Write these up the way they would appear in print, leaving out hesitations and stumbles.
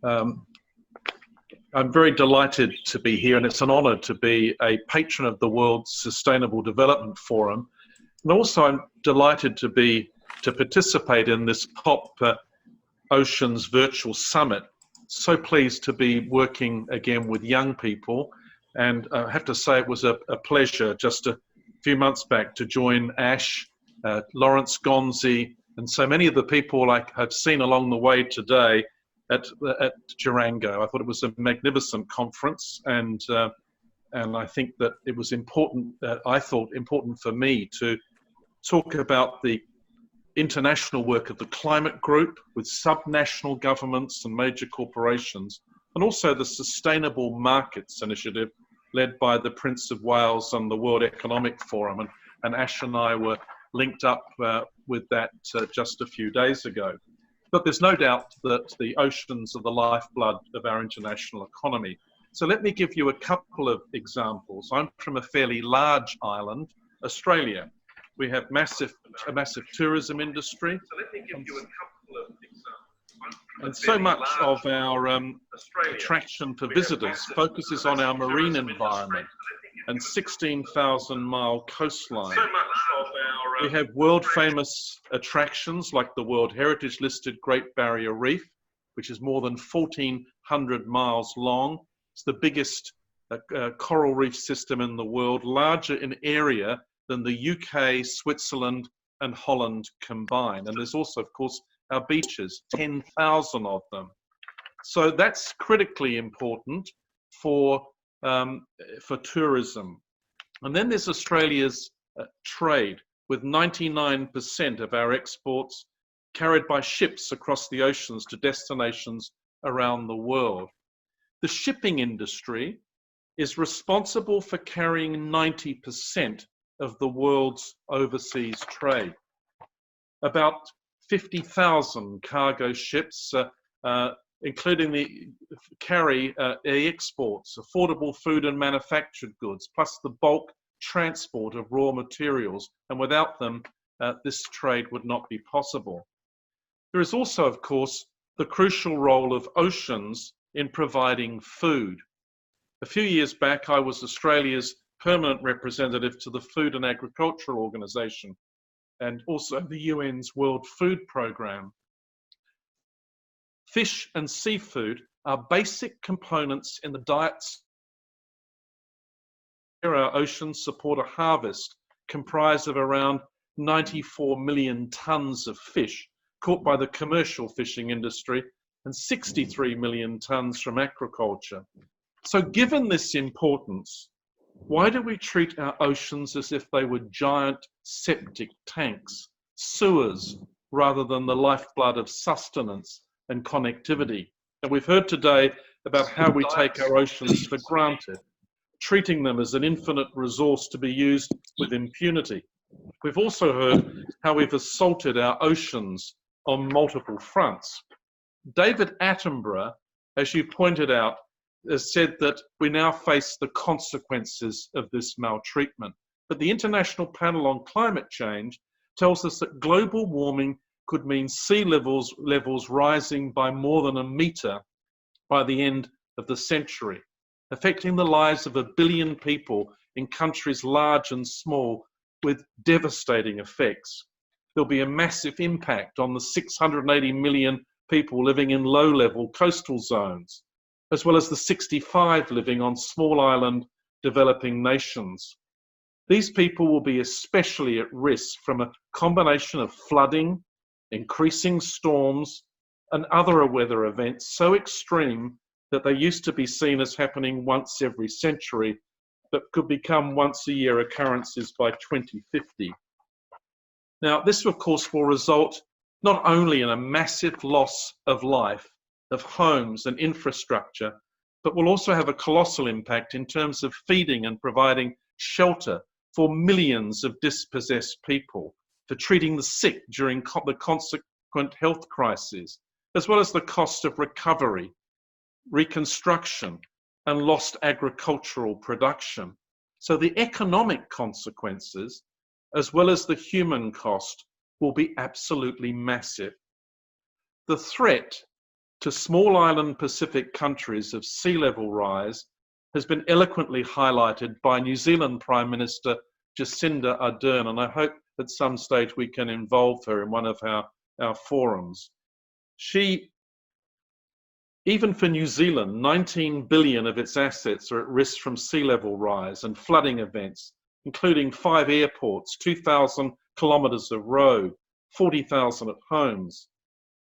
Um, I'm very delighted to be here, and it's an honour to be a patron of the World Sustainable Development Forum. And also I'm delighted to participate in this COP Oceans Virtual Summit. So pleased to be working again with young people. And I have to say it was a pleasure just a few months back to join Ash, Lawrence Gonzi, and so many of the people I had seen along the way today at Durango. I thought it was a magnificent conference, and I think that it was important, I thought important for me to talk about the international work of the climate group with subnational governments and major corporations, and also the Sustainable Markets Initiative led by the Prince of Wales and the World Economic Forum. And Ash and I were linked up with that just a few days ago. But there's no doubt that the oceans are the lifeblood of our international economy. So let me give you a couple of examples. I'm from a fairly large island, Australia. We have a massive tourism industry. So let me give you a couple of examples. And so much of our attraction for visitors focuses on our marine environment and 16,000-mile coastline. We have world-famous attractions like the World Heritage-listed Great Barrier Reef, which is more than 1,400 miles long. It's the biggest coral reef system in the world, larger in area than the UK, Switzerland, and Holland combined. And there's also, of course, our beaches, 10,000 of them. So that's critically important for tourism. And then there's Australia's trade, with 99% of our exports carried by ships across the oceans to destinations around the world. The shipping industry is responsible for carrying 90% of the world's overseas trade. About 50,000 cargo ships, including carry exports, affordable food and manufactured goods, plus the bulk transport of raw materials, and without them, this trade would not be possible. There is also, of course, the crucial role of oceans in providing food. A few years back, I was Australia's permanent representative to the Food and Agricultural Organization and also the UN's World Food Programme. Fish and seafood are basic components in the diets. Our oceans support a harvest comprised of around 94 million tons of fish caught by the commercial fishing industry and 63 million tons from aquaculture. So given this importance, why do we treat our oceans as if they were giant septic tanks, sewers, rather than the lifeblood of sustenance and connectivity? And we've heard today about how we take our oceans for granted, treating them as an infinite resource to be used with impunity. We've also heard how we've assaulted our oceans on multiple fronts. David Attenborough, as you pointed out, has said that we now face the consequences of this maltreatment. But the International Panel on Climate Change tells us that global warming could mean sea levels rising by more than a metre by the end of the century, affecting the lives of 1 billion people in countries large and small with devastating effects. There'll be a massive impact on the 680 million people living in low-level coastal zones, as well as the 65 living on small island developing nations. These people will be especially at risk from a combination of flooding, increasing storms, and other weather events so extreme that they used to be seen as happening once every century, but could become once-a-year occurrences by 2050. Now, this, of course, will result not only in a massive loss of life, of homes and infrastructure, but will also have a colossal impact in terms of feeding and providing shelter for millions of dispossessed people, for treating the sick during the consequent health crises, as well as the cost of recovery, reconstruction, and lost agricultural production. So the economic consequences, as well as the human cost, will be absolutely massive. The threat to small island Pacific countries of sea level rise has been eloquently highlighted by New Zealand Prime Minister Jacinda Ardern, and I hope at some stage we can involve her in one of our forums. Even for New Zealand, 19 billion of its assets are at risk from sea level rise and flooding events, including 5 airports, 2,000 kilometres of road, 40,000 homes.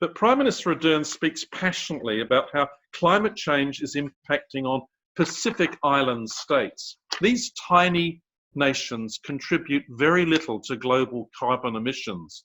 But Prime Minister Ardern speaks passionately about how climate change is impacting on Pacific Island states. These tiny nations contribute very little to global carbon emissions,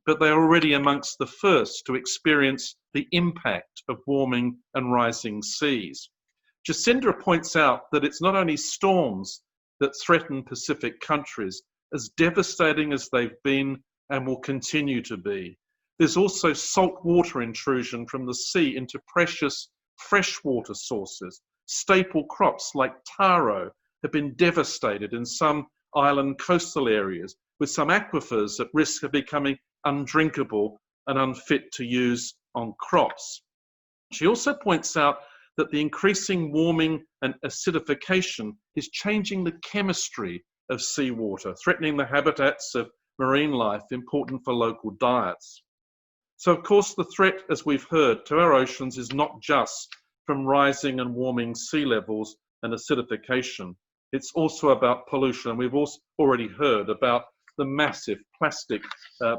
but they are already amongst the first to experience the impact of warming and rising seas. Jacinda points out that it's not only storms that threaten Pacific countries, as devastating as they've been and will continue to be. There's also saltwater intrusion from the sea into precious freshwater sources. Staple crops like taro have been devastated in some island coastal areas, with some aquifers at risk of becoming undrinkable and unfit to use on crops. She also points out that the increasing warming and acidification is changing the chemistry of seawater, threatening the habitats of marine life important for local diets. So, of course, the threat, as we've heard, to our oceans is not just from rising and warming sea levels and acidification. It's also about pollution. And we've also already heard about the massive plastic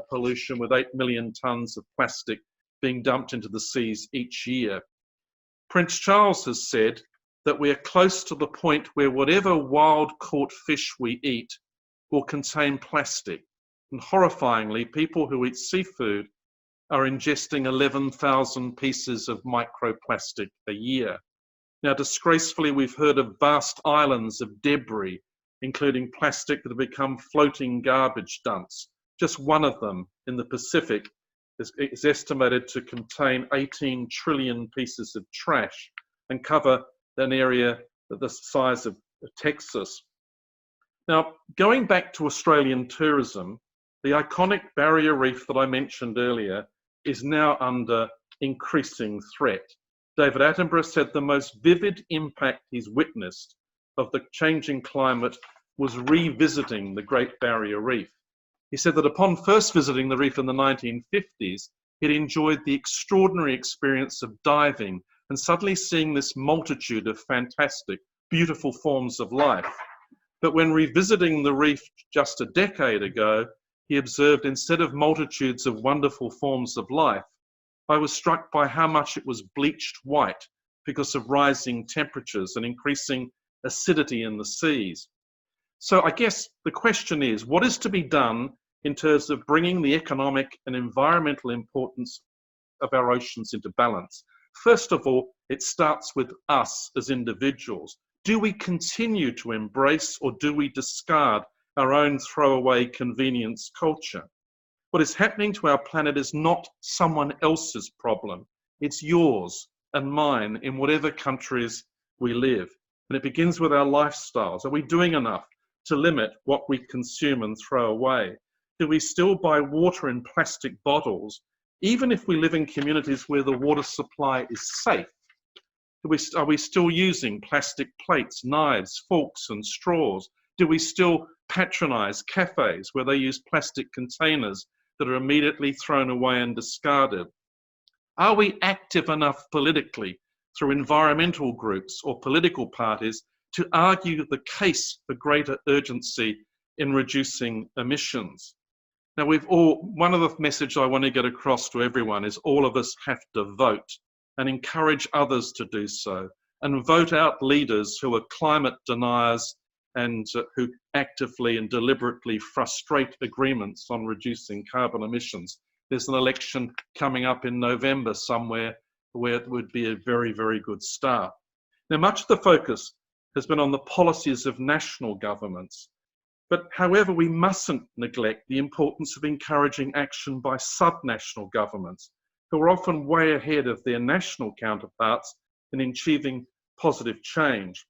pollution, with 8 million tonnes of plastic being dumped into the seas each year. Prince Charles has said that we are close to the point where whatever wild-caught fish we eat will contain plastic. And horrifyingly, people who eat seafood are ingesting 11,000 pieces of microplastic a year. Now, disgracefully, we've heard of vast islands of debris, including plastic that have become floating garbage dumps. Just one of them in the Pacific is estimated to contain 18 trillion pieces of trash and cover an area the size of Texas. Now, going back to Australian tourism, the iconic barrier reef that I mentioned earlier is now under increasing threat. David Attenborough said the most vivid impact he's witnessed of the changing climate was revisiting the Great Barrier Reef. He said that upon first visiting the reef in the 1950s, he'd enjoyed the extraordinary experience of diving and suddenly seeing this multitude of fantastic, beautiful forms of life. But when revisiting the reef just a decade ago, he observed instead of multitudes of wonderful forms of life, I was struck by how much it was bleached white because of rising temperatures and increasing acidity in the seas. So I guess the question is, what is to be done in terms of bringing the economic and environmental importance of our oceans into balance? First of all, it starts with us as individuals. Do we continue to embrace, or do we discard our own throwaway convenience culture? What is happening to our planet is not someone else's problem. It's yours and mine in whatever countries we live. And it begins with our lifestyles. Are we doing enough to limit what we consume and throw away? Do we still buy water in plastic bottles, even if we live in communities where the water supply is safe? Are we still using plastic plates, knives, forks, and straws? Do we still patronize cafes where they use plastic containers that are immediately thrown away and discarded? Are we active enough politically through environmental groups or political parties to argue the case for greater urgency in reducing emissions? Now, one of the messages I want to get across to everyone is all of us have to vote and encourage others to do so, and vote out leaders who are climate deniers and who actively and deliberately frustrate agreements on reducing carbon emissions. There's an election coming up in November somewhere where it would be a very, very good start. Now, much of the focus has been on the policies of national governments. But however, we mustn't neglect the importance of encouraging action by subnational governments, who are often way ahead of their national counterparts in achieving positive change.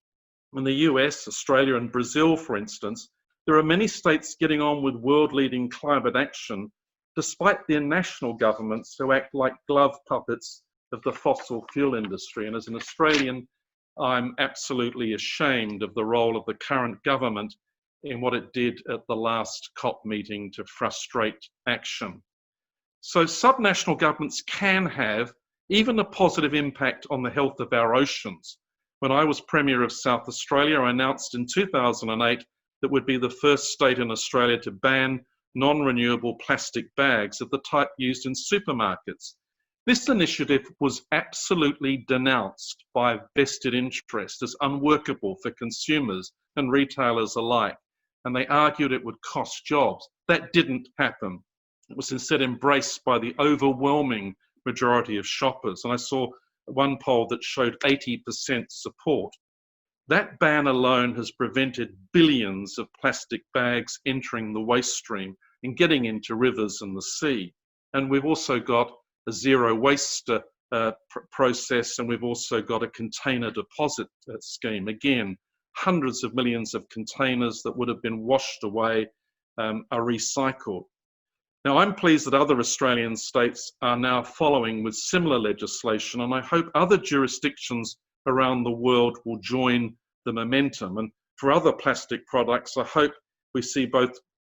In the US, Australia, and Brazil, for instance, there are many states getting on with world-leading climate action, despite their national governments who act like glove puppets of the fossil fuel industry. And as an Australian, I'm absolutely ashamed of the role of the current government in what it did at the last COP meeting to frustrate action. So subnational governments can have even a positive impact on the health of our oceans. When I was Premier of South Australia, I announced in 2008 that we'd be the first state in Australia to ban non-renewable plastic bags of the type used in supermarkets. This initiative was absolutely denounced by vested interest as unworkable for consumers and retailers alike, and they argued it would cost jobs. That didn't happen. It was instead embraced by the overwhelming majority of shoppers, and I saw one poll that showed 80% support. That ban alone has prevented billions of plastic bags entering the waste stream and getting into rivers and the sea. And we've also got a zero waste process, and we've also got a container deposit scheme. Again, hundreds of millions of containers that would have been washed away are recycled. Now, I'm pleased that other Australian states are now following with similar legislation, and I hope other jurisdictions around the world will join the momentum. And for other plastic products, I hope we see both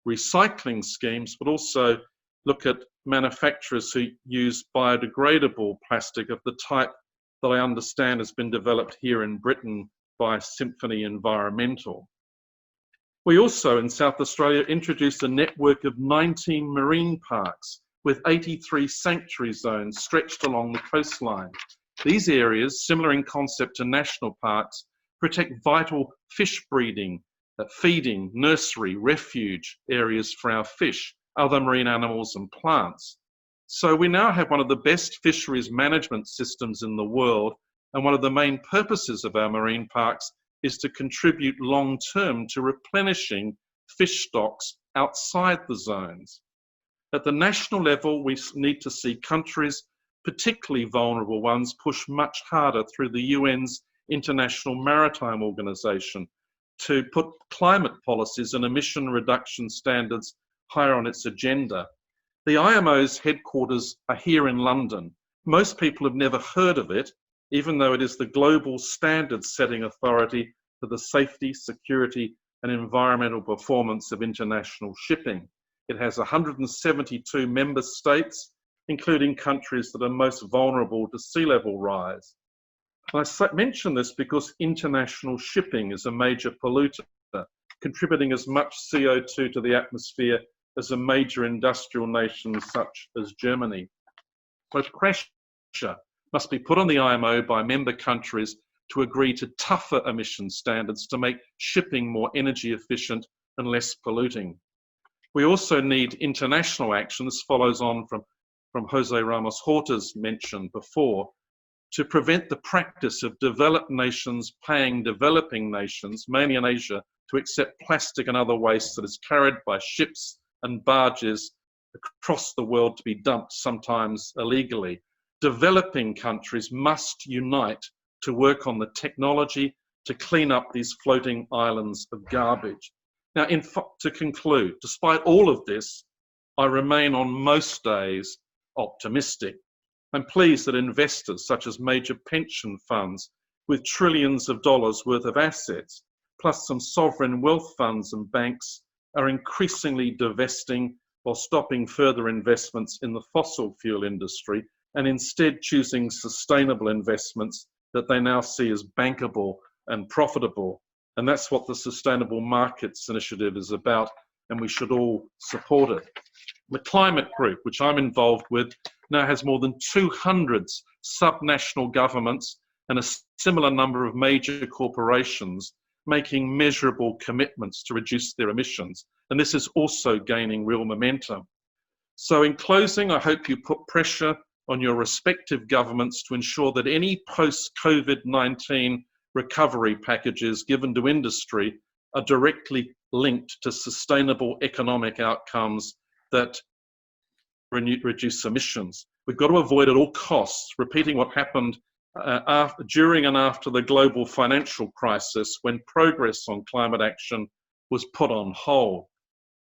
recycling schemes, but also look at manufacturers who use biodegradable plastic of the type that I understand has been developed here in Britain by Symphony Environmental. We also, in South Australia, introduced a network of 19 marine parks with 83 sanctuary zones stretched along the coastline. These areas, similar in concept to national parks, protect vital fish breeding, feeding, nursery, refuge areas for our fish, other marine animals and plants. So we now have one of the best fisheries management systems in the world, and one of the main purposes of our marine parks is to contribute long-term to replenishing fish stocks outside the zones. At the national level, we need to see countries, particularly vulnerable ones, push much harder through the UN's International Maritime Organization to put climate policies and emission reduction standards higher on its agenda. The IMO's headquarters are here in London. Most people have never heard of it, even though it is the global standard-setting authority for the safety, security, and environmental performance of international shipping. It has 172 member states, including countries that are most vulnerable to sea level rise. And I mention this because international shipping is a major polluter, contributing as much CO2 to the atmosphere as a major industrial nation such as Germany. So pressure must be put on the IMO by member countries to agree to tougher emission standards to make shipping more energy efficient and less polluting. We also need international action. This follows on from Jose Ramos Horta's mention before, to prevent the practice of developed nations paying developing nations, mainly in Asia, to accept plastic and other waste that is carried by ships and barges across the world to be dumped, sometimes illegally. Developing countries must unite to work on the technology to clean up these floating islands of garbage. Now, to conclude, despite all of this, I remain on most days optimistic. I'm pleased that investors such as major pension funds with trillions of dollars worth of assets, plus some sovereign wealth funds and banks, are increasingly divesting or stopping further investments in the fossil fuel industry and instead choosing sustainable investments that they now see as bankable and profitable. And that's what the Sustainable Markets Initiative is about, and we should all support it. The Climate Group, which I'm involved with, now has more than 200 subnational governments and a similar number of major corporations making measurable commitments to reduce their emissions. And this is also gaining real momentum. So in closing, I hope you put pressure on your respective governments to ensure that any post-COVID-19 recovery packages given to industry are directly linked to sustainable economic outcomes that reduce emissions. We've got to avoid at all costs repeating what happened during and after the global financial crisis, when progress on climate action was put on hold.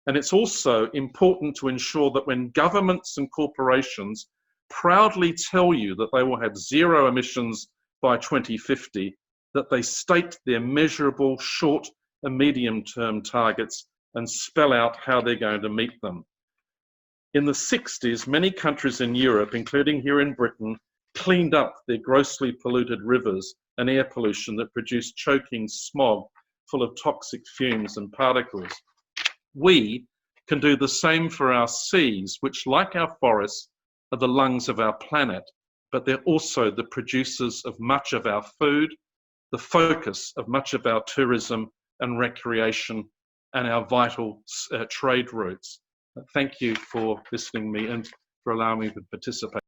And it's also important to ensure that when governments and corporations proudly tell you that they will have zero emissions by 2050, that they state their measurable short and medium-term targets and spell out how they're going to meet them. In the 60s, many countries in Europe, including here in Britain, cleaned up their grossly polluted rivers and air pollution that produced choking smog full of toxic fumes and particles. We can do the same for our seas, which, like our forests, are the lungs of our planet, but they're also the producers of much of our food, the focus of much of our tourism and recreation, and our vital trade routes. Thank you for listening to me and for allowing me to participate.